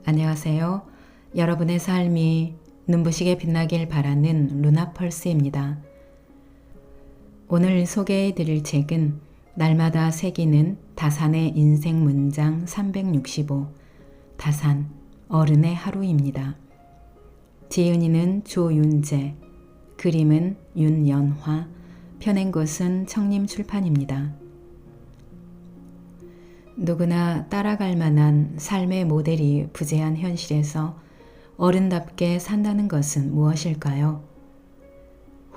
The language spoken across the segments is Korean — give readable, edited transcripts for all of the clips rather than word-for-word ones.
안녕하세요. 여러분의 삶이 눈부시게 빛나길 바라는 루나펄스입니다. 오늘 소개해 드릴 책은 날마다 새기는 다산의 인생 문장 365 다산 어른의 하루입니다. 지은이는 조윤재, 그림은 윤연화, 펴낸 곳은 청림출판입니다. 누구나 따라갈 만한 삶의 모델이 부재한 현실에서 어른답게 산다는 것은 무엇일까요?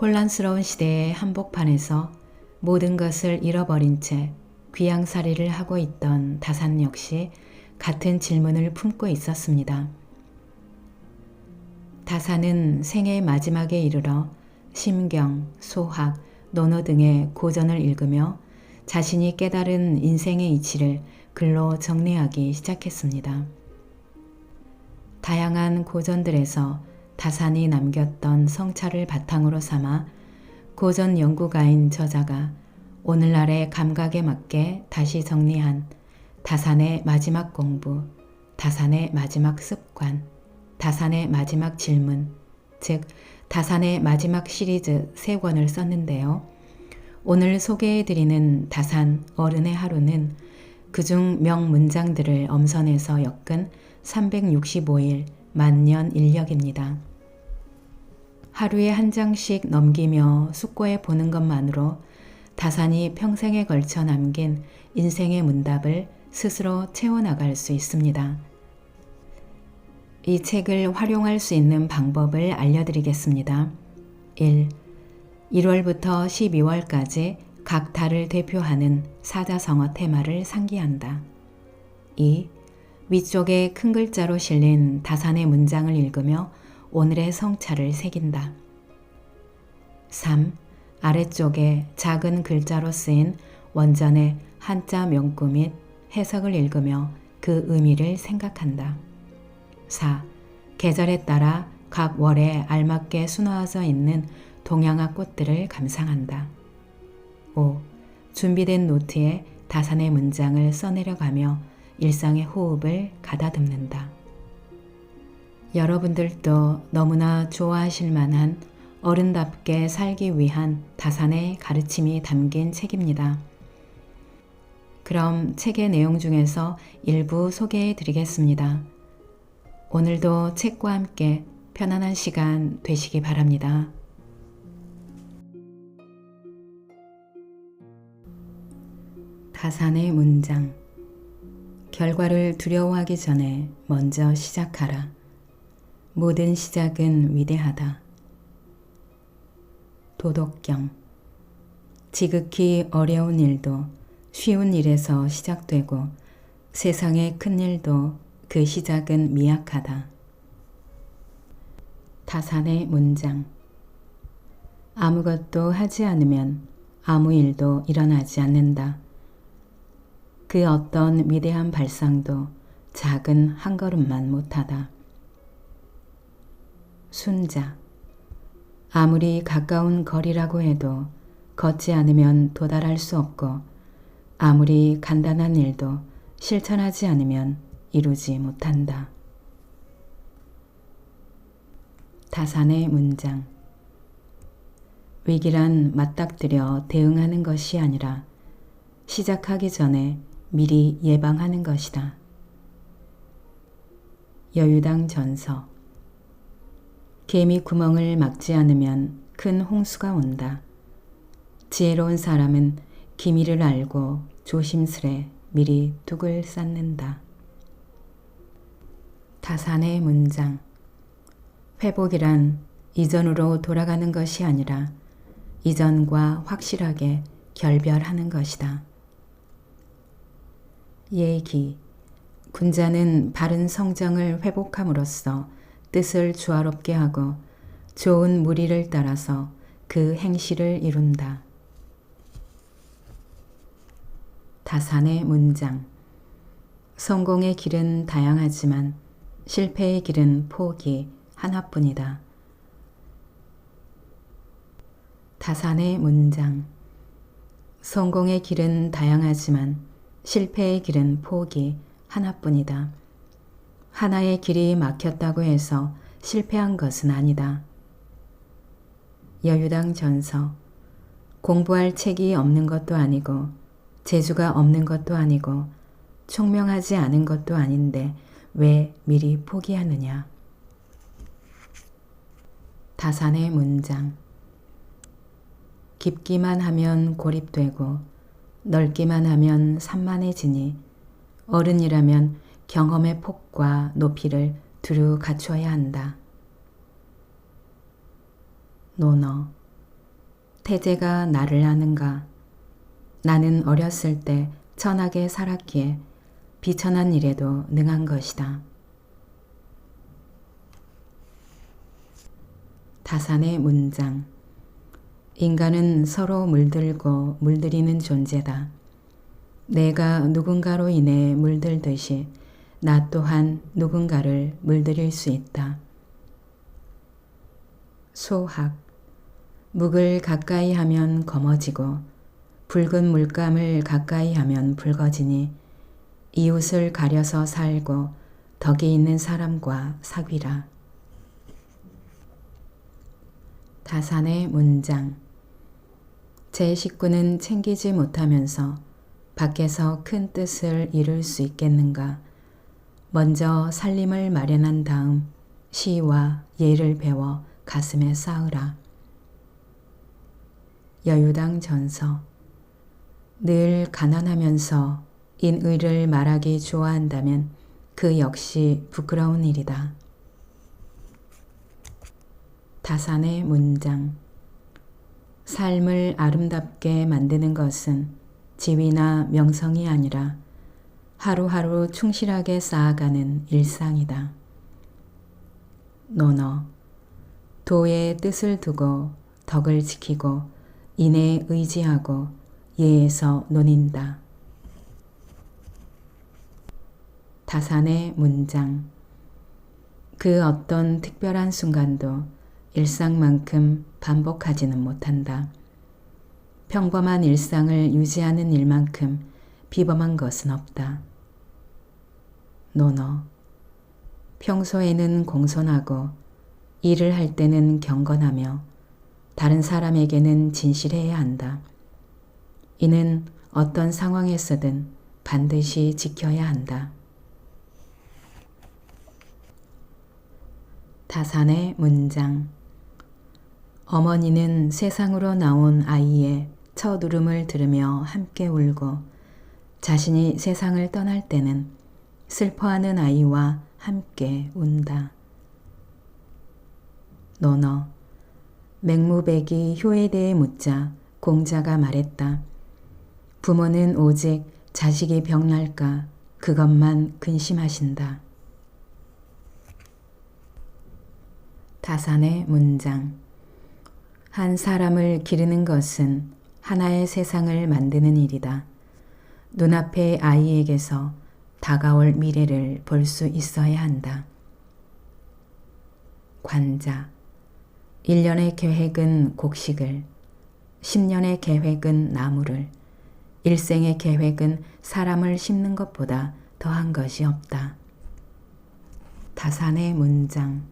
혼란스러운 시대의 한복판에서 모든 것을 잃어버린 채 귀양살이를 하고 있던 다산 역시 같은 질문을 품고 있었습니다. 다산은 생의 마지막에 이르러 심경, 소학, 논어 등의 고전을 읽으며 자신이 깨달은 인생의 이치를 글로 정리하기 시작했습니다. 다양한 고전들에서 다산이 남겼던 성찰을 바탕으로 삼아 고전 연구가인 저자가 오늘날의 감각에 맞게 다시 정리한 다산의 마지막 공부, 다산의 마지막 습관, 다산의 마지막 질문, 즉 다산의 마지막 시리즈 3권을 썼는데요. 오늘 소개해드리는 다산 어른의 하루는 그중 명문장들을 엄선해서 엮은 365일 만년 인력입니다. 하루에 한 장씩 넘기며 숙고해 보는 것만으로 다산이 평생에 걸쳐 남긴 인생의 문답을 스스로 채워나갈 수 있습니다. 이 책을 활용할 수 있는 방법을 알려드리겠습니다. 1. 1월부터 12월까지 각 달을 대표하는 사자성어 테마를 상기한다. 2. 위쪽에 큰 글자로 실린 다산의 문장을 읽으며 오늘의 성찰을 새긴다. 3. 아래쪽에 작은 글자로 쓰인 원전의 한자 명구 및 해석을 읽으며 그 의미를 생각한다. 4. 계절에 따라 각 월에 알맞게 수놓아져 있는 동양화 꽃들을 감상한다. 5. 준비된 노트에 다산의 문장을 써내려가며 일상의 호흡을 가다듬는다. 여러분들도 너무나 좋아하실 만한 어른답게 살기 위한 다산의 가르침이 담긴 책입니다. 그럼 책의 내용 중에서 일부 소개해 드리겠습니다. 오늘도 책과 함께 편안한 시간 되시기 바랍니다. 다산의 문장. 결과를 두려워하기 전에 먼저 시작하라. 모든 시작은 위대하다. 도덕경. 지극히 어려운 일도 쉬운 일에서 시작되고 세상의 큰 일도 그 시작은 미약하다. 다산의 문장. 아무것도 하지 않으면 아무 일도 일어나지 않는다. 그 어떤 위대한 발상도 작은 한 걸음만 못하다. 순자. 아무리 가까운 거리라고 해도 걷지 않으면 도달할 수 없고 아무리 간단한 일도 실천하지 않으면 이루지 못한다. 다산의 문장. 위기란 맞닥뜨려 대응하는 것이 아니라 시작하기 전에 미리 예방하는 것이다. 여유당 전서. 개미 구멍을 막지 않으면 큰 홍수가 온다. 지혜로운 사람은 기미를 알고 조심스레 미리 둑을 쌓는다. 다산의 문장. 회복이란 이전으로 돌아가는 것이 아니라 이전과 확실하게 결별하는 것이다. 예기. 군자는 바른 성정을 회복함으로써 뜻을 조화롭게 하고 좋은 무리를 따라서 그 행실을 이룬다. 다산의 문장. 성공의 길은 다양하지만 실패의 길은 포기 하나뿐이다. 다산의 문장. 성공의 길은 다양하지만 실패의 길은 포기 하나뿐이다. 하나의 길이 막혔다고 해서 실패한 것은 아니다. 여유당 전서. 공부할 책이 없는 것도 아니고 재주가 없는 것도 아니고 총명하지 않은 것도 아닌데 왜 미리 포기하느냐. 다산의 문장. 깊기만 하면 고립되고 넓기만 하면 산만해지니 어른이라면 경험의 폭과 높이를 두루 갖추어야 한다. 논어. 태재가 나를 아는가. 나는 어렸을 때 천하게 살았기에 비천한 일에도 능한 것이다. 다산의 문장. 인간은 서로 물들고 물들이는 존재다. 내가 누군가로 인해 물들듯이 나 또한 누군가를 물들일 수 있다. 소학. 묵을 가까이 하면 검어지고 붉은 물감을 가까이 하면 붉어지니 이웃을 가려서 살고 덕이 있는 사람과 사귀라. 다산의 문장. 제 식구는 챙기지 못하면서 밖에서 큰 뜻을 이룰 수 있겠는가. 먼저 살림을 마련한 다음 시와 예를 배워 가슴에 쌓으라. 여유당 전서. 늘 가난하면서 인의를 말하기 좋아한다면 그 역시 부끄러운 일이다. 다산의 문장. 삶을 아름답게 만드는 것은 지위나 명성이 아니라 하루하루 충실하게 쌓아가는 일상이다. 논어. 도의 뜻을 두고 덕을 지키고 인에 의지하고 예에서 논인다. 다산의 문장. 그 어떤 특별한 순간도 일상만큼 반복하지는 못한다. 평범한 일상을 유지하는 일만큼 비범한 것은 없다. 논어. 평소에는 공손하고 일을 할 때는 경건하며 다른 사람에게는 진실해야 한다. 이는 어떤 상황에서든 반드시 지켜야 한다. 다산의 문장. 어머니는 세상으로 나온 아이의 첫 울음을 들으며 함께 울고 자신이 세상을 떠날 때는 슬퍼하는 아이와 함께 운다. 논어. 맹무백이 효에 대해 묻자 공자가 말했다. 부모는 오직 자식이 병날까 그것만 근심하신다. 다산의 문장. 한 사람을 기르는 것은 하나의 세상을 만드는 일이다. 눈앞의 아이에게서 다가올 미래를 볼 수 있어야 한다. 관자. 1년의 계획은 곡식을, 10년의 계획은 나무를, 일생의 계획은 사람을 심는 것보다 더한 것이 없다. 다산의 문장.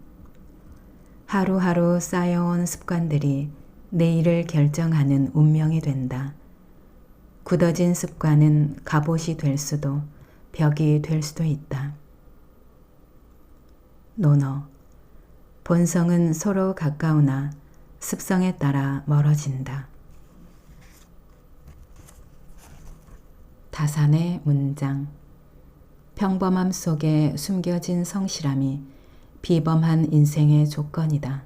하루하루 쌓여온 습관들이 내일을 결정하는 운명이 된다. 굳어진 습관은 갑옷이 될 수도 벽이 될 수도 있다. 논어. 본성은 서로 가까우나 습성에 따라 멀어진다. 다산의 문장. 평범함 속에 숨겨진 성실함이 비범한 인생의 조건이다.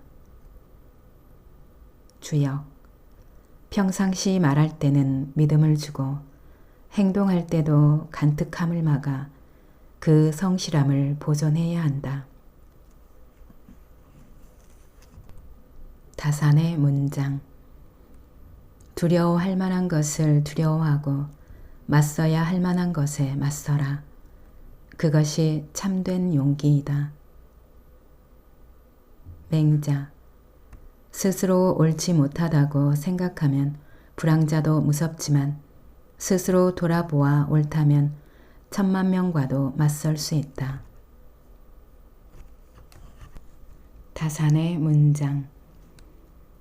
주역. 평상시 말할 때는 믿음을 주고 행동할 때도 간특함을 막아 그 성실함을 보존해야 한다. 다산의 문장. 두려워할 만한 것을 두려워하고 맞서야 할 만한 것에 맞서라. 그것이 참된 용기이다. 맹자. 스스로 옳지 못하다고 생각하면 불황자도 무섭지만 스스로 돌아보아 옳다면 10,000,000명과도 맞설 수 있다. 다산의 문장.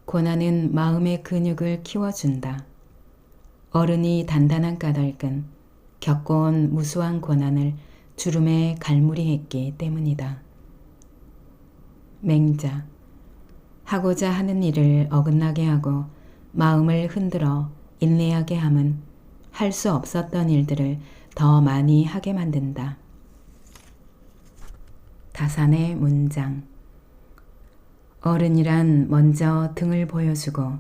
고난은 마음의 근육을 키워준다. 어른이 단단한 까닭은 겪어온 무수한 고난을 주름에 갈무리했기 때문이다. 맹자. 하고자 하는 일을 어긋나게 하고 마음을 흔들어 인내하게 함은 할 수 없었던 일들을 더 많이 하게 만든다. 다산의 문장. 어른이란 먼저 등을 보여주고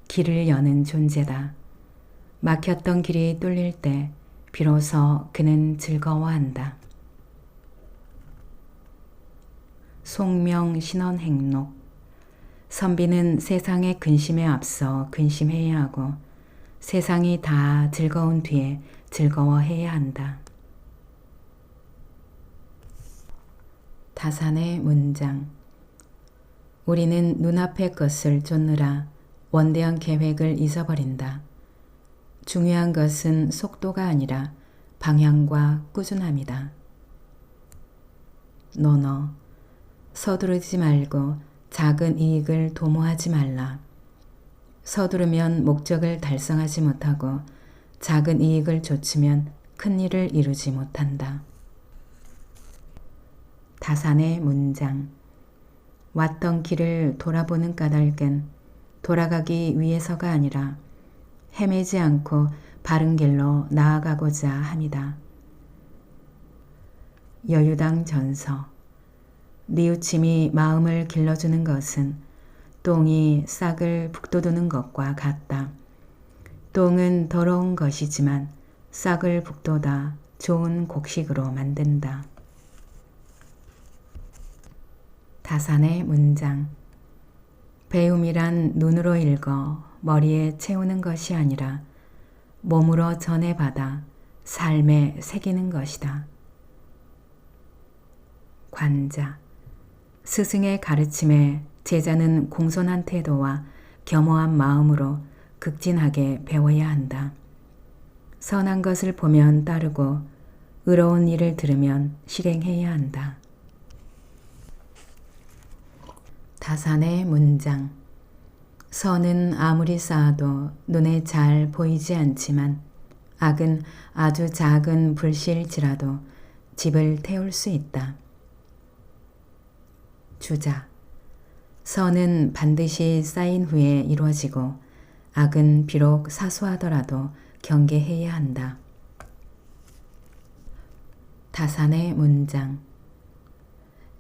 길을 여는 존재다. 막혔던 길이 뚫릴 때 비로소 그는 즐거워한다. 송명신언행록. 선비는 세상의 근심에 앞서 근심해야 하고 세상이 다 즐거운 뒤에 즐거워해야 한다. 다산의 문장. 우리는 눈앞의 것을 쫓느라 원대한 계획을 잊어버린다. 중요한 것은 속도가 아니라 방향과 꾸준함이다. 논어. 서두르지 말고 작은 이익을 도모하지 말라. 서두르면 목적을 달성하지 못하고 작은 이익을 좇으면 큰 일을 이루지 못한다. 다산의 문장. 왔던 길을 돌아보는 까닭은 돌아가기 위해서가 아니라 헤매지 않고 바른 길로 나아가고자 함이다. 여유당 전서. 뉘우침이 마음을 길러주는 것은 똥이 싹을 북돋우는 것과 같다. 똥은 더러운 것이지만 싹을 북돋아 좋은 곡식으로 만든다. 다산의 문장. 배움이란 눈으로 읽어 머리에 채우는 것이 아니라 몸으로 전해받아 삶에 새기는 것이다. 관자. 스승의 가르침에 제자는 공손한 태도와 겸허한 마음으로 극진하게 배워야 한다. 선한 것을 보면 따르고 의로운 일을 들으면 실행해야 한다. 다산의 문장. 선은 아무리 쌓아도 눈에 잘 보이지 않지만 악은 아주 작은 불씨일지라도 집을 태울 수 있다. 주자. 선은 반드시 쌓인 후에 이루어지고 악은 비록 사소하더라도 경계해야 한다. 다산의 문장.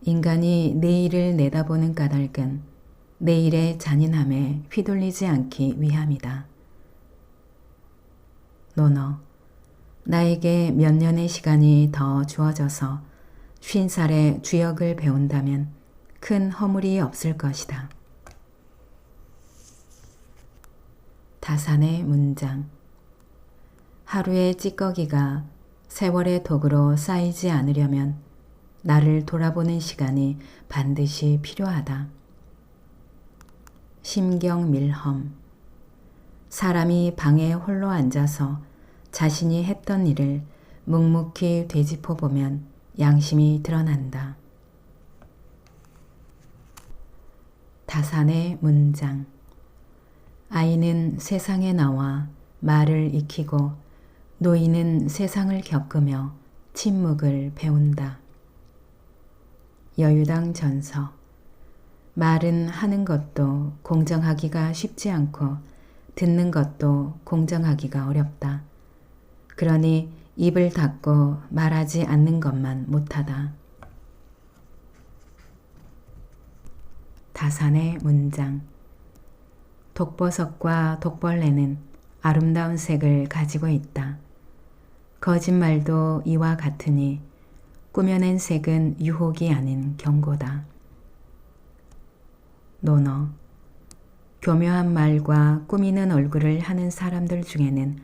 인간이 내일을 내다보는 까닭은 내일의 잔인함에 휘둘리지 않기 위함이다. 논어. 나에게 몇 년의 시간이 더 주어져서 50살의 주역을 배운다면 큰 허물이 없을 것이다. 다산의 문장. 하루의 찌꺼기가 세월의 독으로 쌓이지 않으려면 나를 돌아보는 시간이 반드시 필요하다. 심경밀험. 사람이 방에 홀로 앉아서 자신이 했던 일을 묵묵히 되짚어보면 양심이 드러난다. 다산의 문장. 아이는 세상에 나와 말을 익히고 노인은 세상을 겪으며 침묵을 배운다. 여유당 전서. 말은 하는 것도 공정하기가 쉽지 않고 듣는 것도 공정하기가 어렵다. 그러니 입을 닫고 말하지 않는 것만 못하다. 다산의 문장. 독버섯과 독벌레는 아름다운 색을 가지고 있다. 거짓말도 이와 같으니 꾸며낸 색은 유혹이 아닌 경고다. 논어. 교묘한 말과 꾸미는 얼굴을 하는 사람들 중에는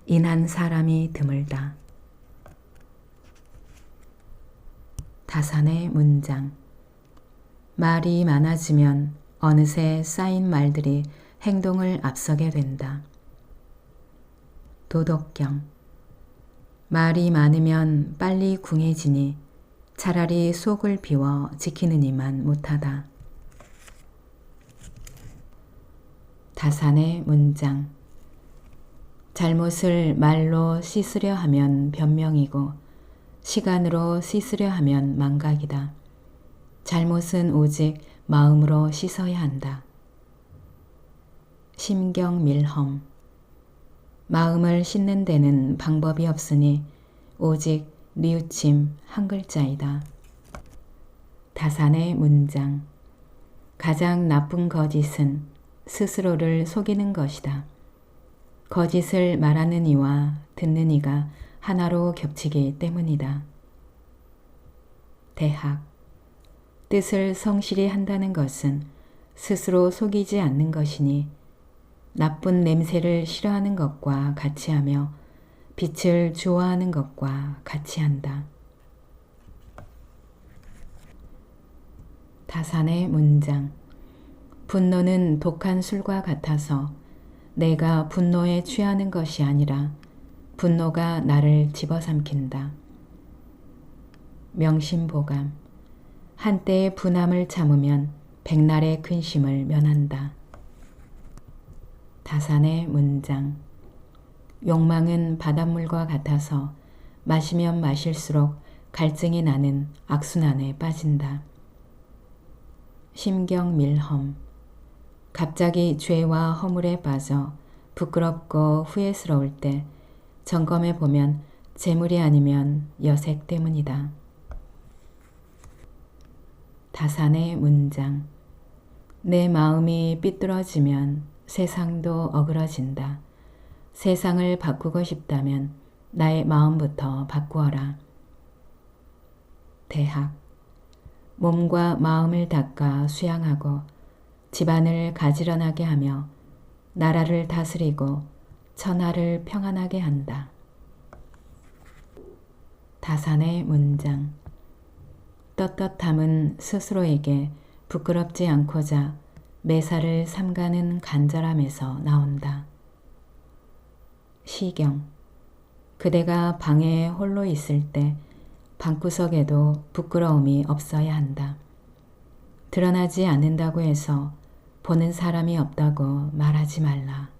인한 사람이 드물다. 다산의 문장. 말이 많아지면 어느새 쌓인 말들이 행동을 앞서게 된다. 도덕경. 말이 많으면 빨리 궁해지니 차라리 속을 비워 지키는 이만 못하다. 다산의 문장. 잘못을 말로 씻으려 하면 변명이고 시간으로 씻으려 하면 망각이다. 잘못은 오직 마음으로 씻어야 한다. 심경밀험. 마음을 씻는 데는 방법이 없으니 오직 뉘우침 한 글자이다. 다산의 문장. 가장 나쁜 거짓은 스스로를 속이는 것이다. 거짓을 말하는 이와 듣는 이가 하나로 겹치기 때문이다. 대학. 뜻을 성실히 한다는 것은 스스로 속이지 않는 것이니 나쁜 냄새를 싫어하는 것과 같이 하며 빛을 좋아하는 것과 같이 한다. 다산의 문장. 분노는 독한 술과 같아서 내가 분노에 취하는 것이 아니라 분노가 나를 집어삼킨다. 명심보감. 한때의 분함을 참으면 백날의 근심을 면한다. 다산의 문장. 욕망은 바닷물과 같아서 마시면 마실수록 갈증이 나는 악순환에 빠진다. 심경밀험. 갑자기 죄와 허물에 빠져 부끄럽고 후회스러울 때 점검해 보면 재물이 아니면 여색 때문이다. 다산의 문장. 내 마음이 삐뚤어지면 세상도 어그러진다. 세상을 바꾸고 싶다면 나의 마음부터 바꾸어라. 대학. 몸과 마음을 닦아 수양하고 집안을 가지런하게 하며 나라를 다스리고 천하를 평안하게 한다. 다산의 문장. 떳떳함은 스스로에게 부끄럽지 않고자 매사를 삼가는 간절함에서 나온다. 시경. 그대가 방에 홀로 있을 때 방구석에도 부끄러움이 없어야 한다. 드러나지 않는다고 해서 보는 사람이 없다고 말하지 말라.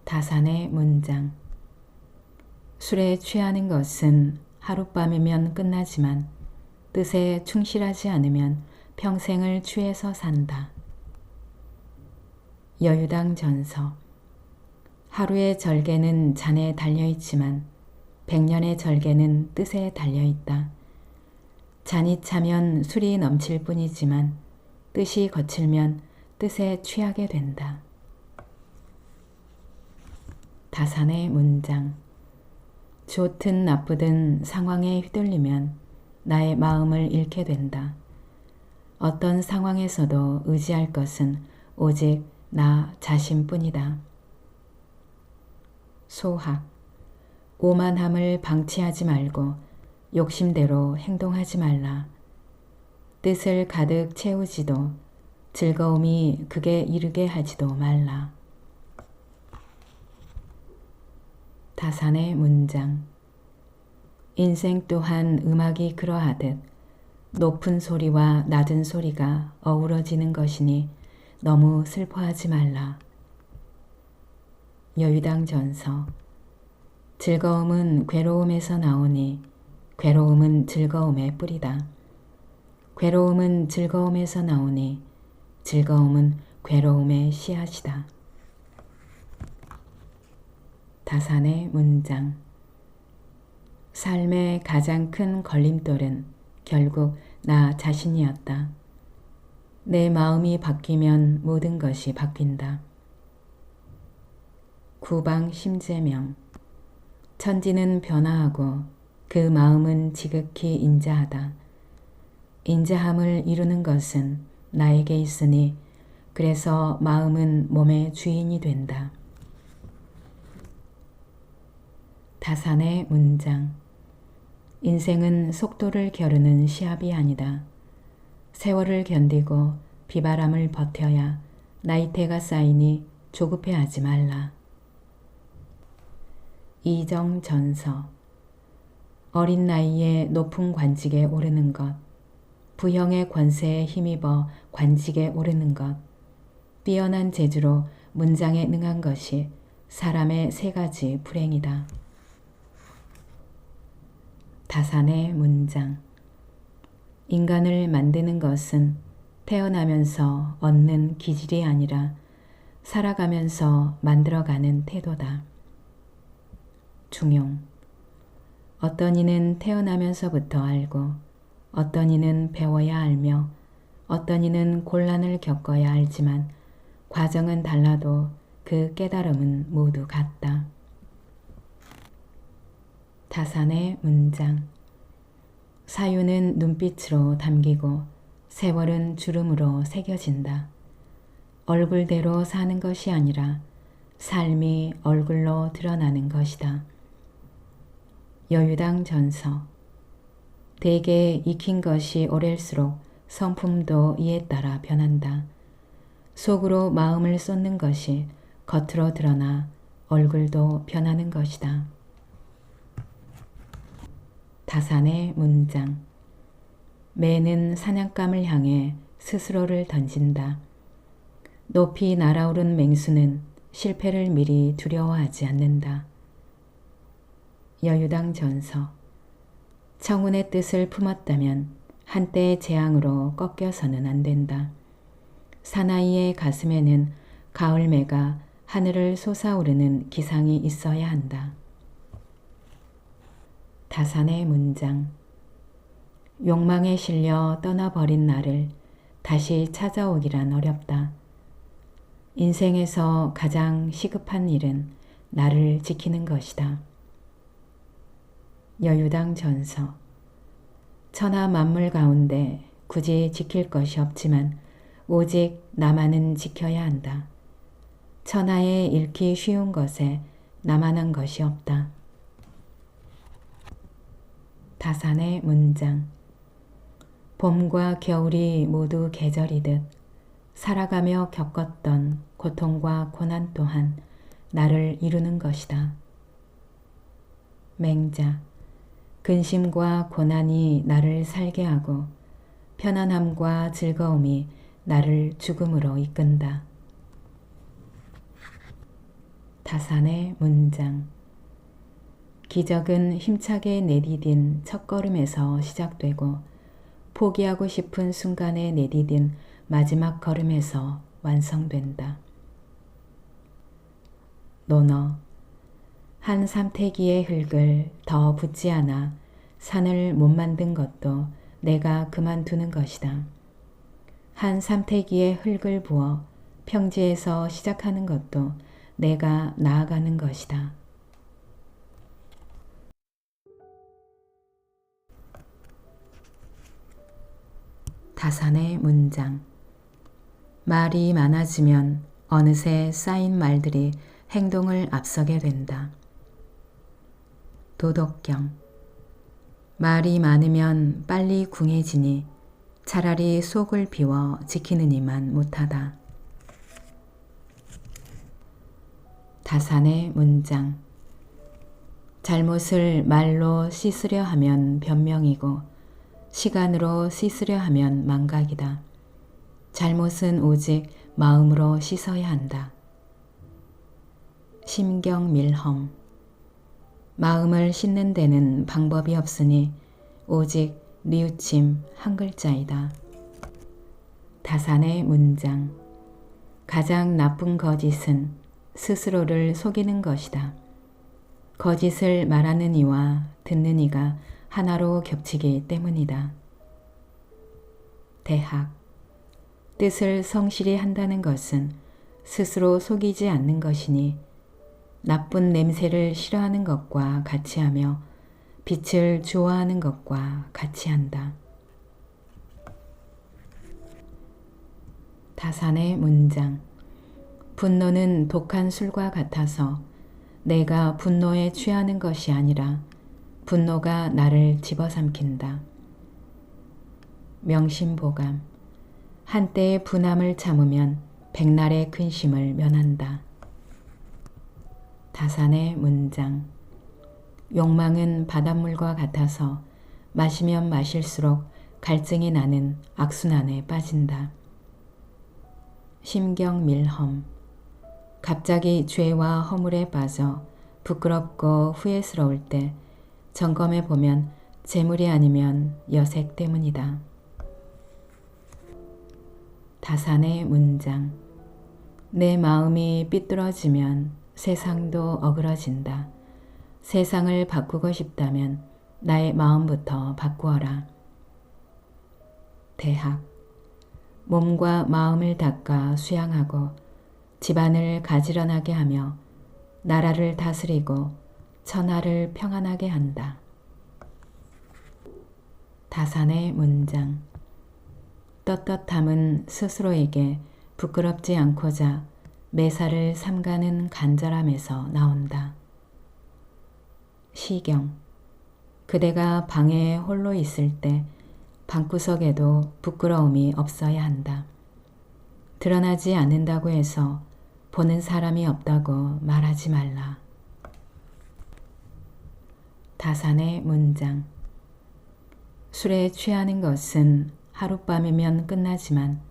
다산의 문장. 술에 취하는 것은 하룻밤이면 끝나지만 뜻에 충실하지 않으면 평생을 취해서 산다. 여유당 전서. 하루의 절개는 잔에 달려있지만 100년의 절개는 뜻에 달려있다. 잔이 차면 술이 넘칠 뿐이지만 뜻이 거칠면 뜻에 취하게 된다. 다산의 문장. 좋든 나쁘든 상황에 휘둘리면 나의 마음을 잃게 된다. 어떤 상황에서도 의지할 것은 오직 나 자신뿐이다. 소학. 오만함을 방치하지 말고 욕심대로 행동하지 말라. 뜻을 가득 채우지도 즐거움이 극에 이르게 하지도 말라. 다산의 문장. 인생 또한 음악이 그러하듯 높은 소리와 낮은 소리가 어우러지는 것이니 너무 슬퍼하지 말라. 여유당 전서. 즐거움은 괴로움에서 나오니 괴로움은 즐거움의 뿌리다. 괴로움은 즐거움에서 나오니 즐거움은 괴로움의 씨앗이다. 다산의 문장. 삶의 가장 큰 걸림돌은 결국 나 자신이었다. 내 마음이 바뀌면 모든 것이 바뀐다. 구방 심재명. 천지는 변화하고 그 마음은 지극히 인자하다. 인자함을 이루는 것은 나에게 있으니 그래서 마음은 몸의 주인이 된다. 다산의 문장. 인생은 속도를 겨루는 시합이 아니다. 세월을 견디고 비바람을 버텨야 나이테가 쌓이니 조급해하지 말라. 이정전서. 어린 나이에 높은 관직에 오르는 것, 부형의 권세에 힘입어 관직에 오르는 것, 뛰어난 재주로 문장에 능한 것이 사람의 세 가지 불행이다. 다산의 문장. 인간을 만드는 것은 태어나면서 얻는 기질이 아니라 살아가면서 만들어가는 태도다. 중용. 어떤 이는 태어나면서부터 알고 어떤 이는 배워야 알며 어떤 이는 곤란을 겪어야 알지만 과정은 달라도 그 깨달음은 모두 같다. 다산의 문장. 사유는 눈빛으로 담기고 세월은 주름으로 새겨진다. 얼굴대로 사는 것이 아니라 삶이 얼굴로 드러나는 것이다. 여유당 전서. 대개 익힌 것이 오랠수록 성품도 이에 따라 변한다. 속으로 마음을 쏟는 것이 겉으로 드러나 얼굴도 변하는 것이다. 다산의 문장. 매는 사냥감을 향해 스스로를 던진다. 높이 날아오른 맹수는 실패를 미리 두려워하지 않는다. 여유당 전서. 청운의 뜻을 품었다면 한때의 재앙으로 꺾여서는 안 된다. 사나이의 가슴에는 가을매가 하늘을 솟아오르는 기상이 있어야 한다. 다산의 문장. 욕망에 실려 떠나버린 나를 다시 찾아오기란 어렵다. 인생에서 가장 시급한 일은 나를 지키는 것이다. 여유당 전서. 천하 만물 가운데 굳이 지킬 것이 없지만 오직 나만은 지켜야 한다. 천하에 잃기 쉬운 것에 나만한 것이 없다. 다산의 문장. 봄과 겨울이 모두 계절이듯 살아가며 겪었던 고통과 고난 또한 나를 이루는 것이다. 맹자. 근심과 고난이 나를 살게 하고 편안함과 즐거움이 나를 죽음으로 이끈다. 다산의 문장. 기적은 힘차게 내디딘 첫걸음에서 시작되고 포기하고 싶은 순간에 내디딘 마지막 걸음에서 완성된다. 논어. 한 삼태기의 흙을 더 붓지 않아 산을 못 만든 것도 내가 그만두는 것이다. 한 삼태기의 흙을 부어 평지에서 시작하는 것도 내가 나아가는 것이다. 다산의 문장. 말이 많아지면 어느새 쌓인 말들이 행동을 앞서게 된다. 도덕경. 말이 많으면 빨리 궁해지니 차라리 속을 비워 지키는 이만 못하다. 다산의 문장. 잘못을 말로 씻으려 하면 변명이고 시간으로 씻으려 하면 망각이다. 잘못은 오직 마음으로 씻어야 한다. 심경밀험. 마음을 씻는 데는 방법이 없으니 오직 뉘우침 한 글자이다. 다산의 문장. 가장 나쁜 거짓은 스스로를 속이는 것이다. 거짓을 말하는 이와 듣는 이가 하나로 겹치기 때문이다. 대학. 뜻을 성실히 한다는 것은 스스로 속이지 않는 것이니 나쁜 냄새를 싫어하는 것과 같이 하며 빛을 좋아하는 것과 같이 한다. 다산의 문장. 분노는 독한 술과 같아서 내가 분노에 취하는 것이 아니라 분노가 나를 집어삼킨다. 명심보감. 한때의 분함을 참으면 백날의 근심을 면한다. 다산의 문장. 욕망은 바닷물과 같아서 마시면 마실수록 갈증이 나는 악순환에 빠진다. 심경밀험. 갑자기 죄와 허물에 빠져 부끄럽고 후회스러울 때 점검해 보면 재물이 아니면 여색 때문이다. 다산의 문장. 내 마음이 삐뚤어지면 세상도 어그러진다. 세상을 바꾸고 싶다면 나의 마음부터 바꾸어라. 대학. 몸과 마음을 닦아 수양하고 집안을 가지런하게 하며 나라를 다스리고 천하를 평안하게 한다. 다산의 문장. 떳떳함은 스스로에게 부끄럽지 않고자 매사를 삼가는 간절함에서 나온다. 시경. 그대가 방에 홀로 있을 때 방구석에도 부끄러움이 없어야 한다. 드러나지 않는다고 해서 보는 사람이 없다고 말하지 말라. 다산의 문장. 술에 취하는 것은 하룻밤이면 끝나지만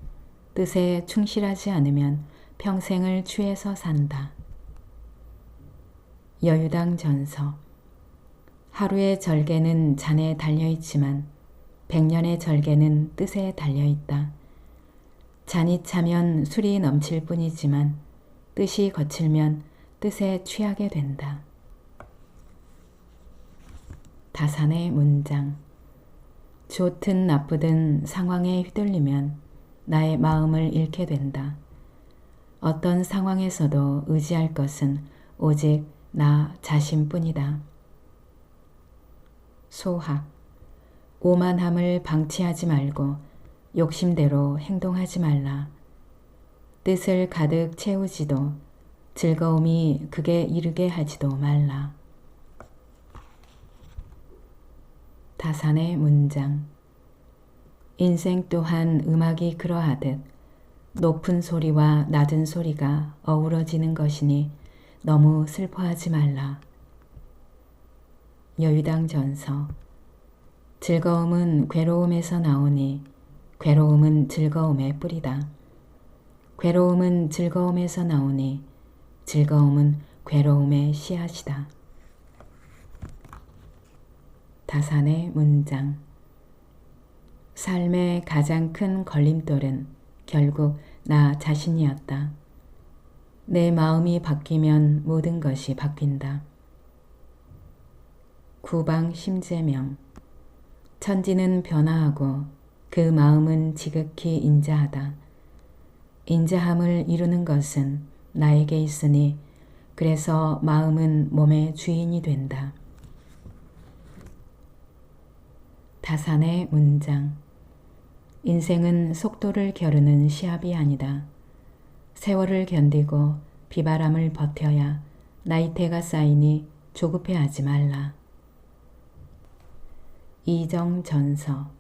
뜻에 충실하지 않으면 평생을 취해서 산다. 여유당 전서. 하루의 절개는 잔에 달려있지만 100년의 절개는 뜻에 달려있다. 잔이 차면 술이 넘칠 뿐이지만 뜻이 거칠면 뜻에 취하게 된다. 다산의 문장. 좋든 나쁘든 상황에 휘둘리면 나의 마음을 잃게 된다. 어떤 상황에서도 의지할 것은 오직 나 자신뿐이다. 소학. 오만함을 방치하지 말고 욕심대로 행동하지 말라. 뜻을 가득 채우지도 즐거움이 극에 이르게 하지도 말라. 다산의 문장. 인생 또한 음악이 그러하듯 높은 소리와 낮은 소리가 어우러지는 것이니 너무 슬퍼하지 말라. 여유당 전서. 즐거움은 괴로움에서 나오니 괴로움은 즐거움의 뿌리다. 괴로움은 즐거움에서 나오니 즐거움은 괴로움의 씨앗이다. 다산의 문장. 삶의 가장 큰 걸림돌은 결국 나 자신이었다. 내 마음이 바뀌면 모든 것이 바뀐다. 구방 심재명. 천지는 변화하고 그 마음은 지극히 인자하다. 인자함을 이루는 것은 나에게 있으니 그래서 마음은 몸의 주인이 된다. 다산의 문장. 인생은 속도를 겨루는 시합이 아니다. 세월을 견디고 비바람을 버텨야 나이테가 쌓이니 조급해하지 말라. 이정전서.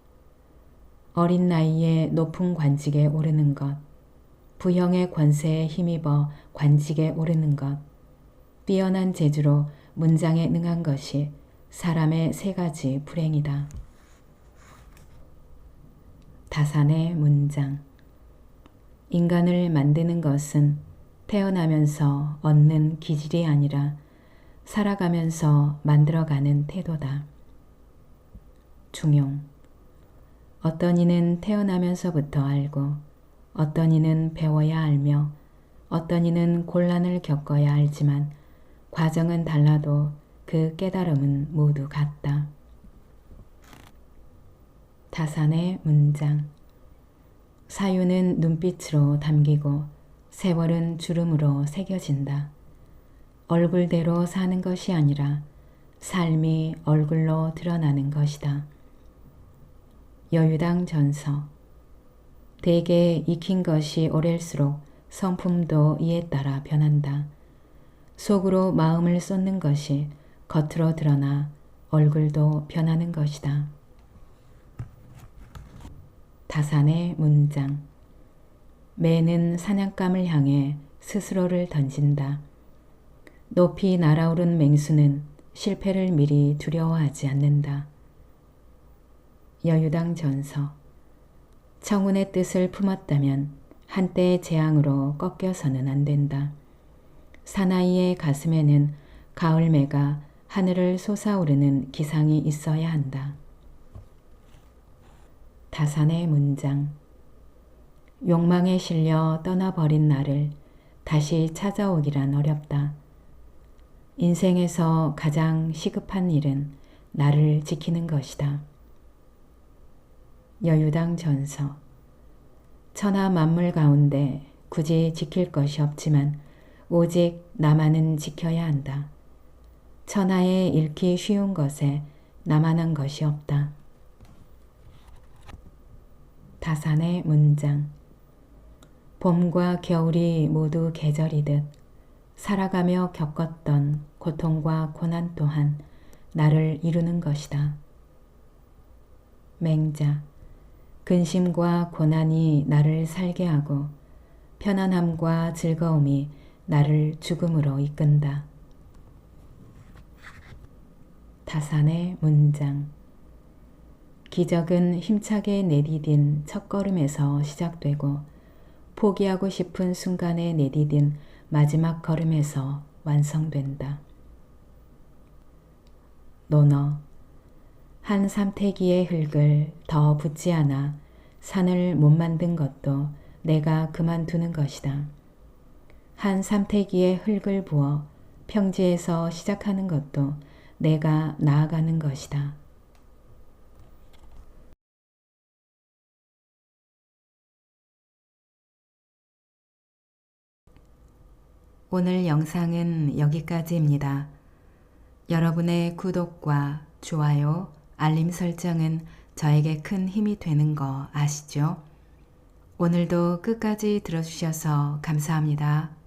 어린 나이에 높은 관직에 오르는 것, 부형의 권세에 힘입어 관직에 오르는 것, 뛰어난 재주로 문장에 능한 것이 사람의 세 가지 불행이다. 다산의 문장. 인간을 만드는 것은 태어나면서 얻는 기질이 아니라 살아가면서 만들어가는 태도다. 중용. 어떤 이는 태어나면서부터 알고 어떤 이는 배워야 알며 어떤 이는 곤란을 겪어야 알지만 과정은 달라도 그 깨달음은 모두 같다. 다산의 문장. 사유는 눈빛으로 담기고 세월은 주름으로 새겨진다. 얼굴대로 사는 것이 아니라 삶이 얼굴로 드러나는 것이다. 여유당 전서. 대개 익힌 것이 오랠수록 성품도 이에 따라 변한다. 속으로 마음을 쏟는 것이 겉으로 드러나 얼굴도 변하는 것이다. 다산의 문장. 매는 사냥감을 향해 스스로를 던진다. 높이 날아오른 맹수는 실패를 미리 두려워하지 않는다. 여유당 전서. 청운의 뜻을 품었다면 한때의 재앙으로 꺾여서는 안 된다. 사나이의 가슴에는 가을매가 하늘을 솟아오르는 기상이 있어야 한다. 다산의 문장. 욕망에 실려 떠나버린 나를 다시 찾아오기란 어렵다. 인생에서 가장 시급한 일은 나를 지키는 것이다. 여유당 전서. 천하 만물 가운데 굳이 지킬 것이 없지만 오직 나만은 지켜야 한다. 천하에 잃기 쉬운 것에 나만한 것이 없다. 다산의 문장. 봄과 겨울이 모두 계절이듯 살아가며 겪었던 고통과 고난 또한 나를 이루는 것이다. 맹자. 근심과 고난이 나를 살게 하고 편안함과 즐거움이 나를 죽음으로 이끈다. 다산의 문장. 기적은 힘차게 내디딘 첫걸음에서 시작되고 포기하고 싶은 순간에 내디딘 마지막 걸음에서 완성된다. 논어. 한 삼태기의 흙을 더 붓지 않아 산을 못 만든 것도 내가 그만두는 것이다. 한 삼태기의 흙을 부어 평지에서 시작하는 것도 내가 나아가는 것이다. 오늘 영상은 여기까지입니다. 여러분의 구독과 좋아요, 알림 설정은 저에게 큰 힘이 되는 거 아시죠? 오늘도 끝까지 들어주셔서 감사합니다.